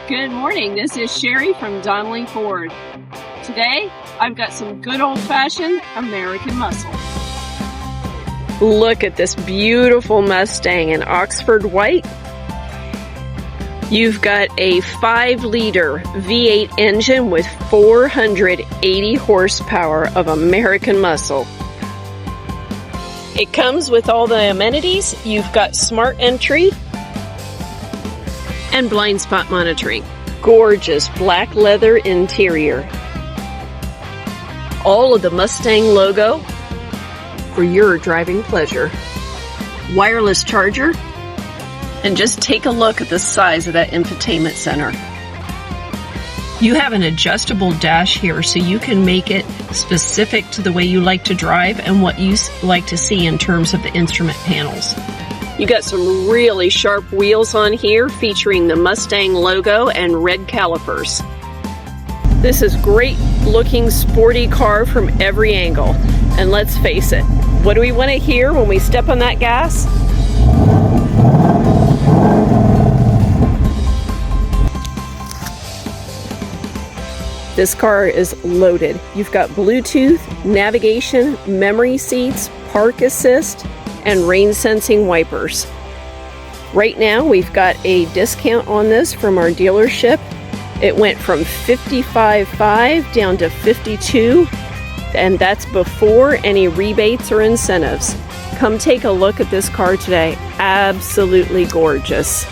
Good morning, this is Sherry from Donnelly Ford. Today, I've got some good old-fashioned American muscle. Look at this beautiful Mustang in Oxford white. You've got a 5-liter V8 engine with 480 horsepower of American muscle. It comes with all the amenities. You've got smart entry and blind spot monitoring. Gorgeous black leather interior. All of the Mustang logo for your driving pleasure. Wireless charger. And just take a look at the size of that infotainment center. You have an adjustable dash here, so you can make it specific to the way you like to drive and what you like to see in terms of the instrument panels. You got some really sharp wheels on here featuring the Mustang logo and red calipers. This is great looking sporty car from every angle. And let's face it, what do we want to hear when we step on that gas? This car is loaded. You've got Bluetooth, navigation, memory seats, park assist, and rain sensing wipers. Right now we've got a discount on this from our dealership. It went from $55,500 down to $52,000, and that's before any rebates or incentives. Come take a look at this car today. Absolutely gorgeous.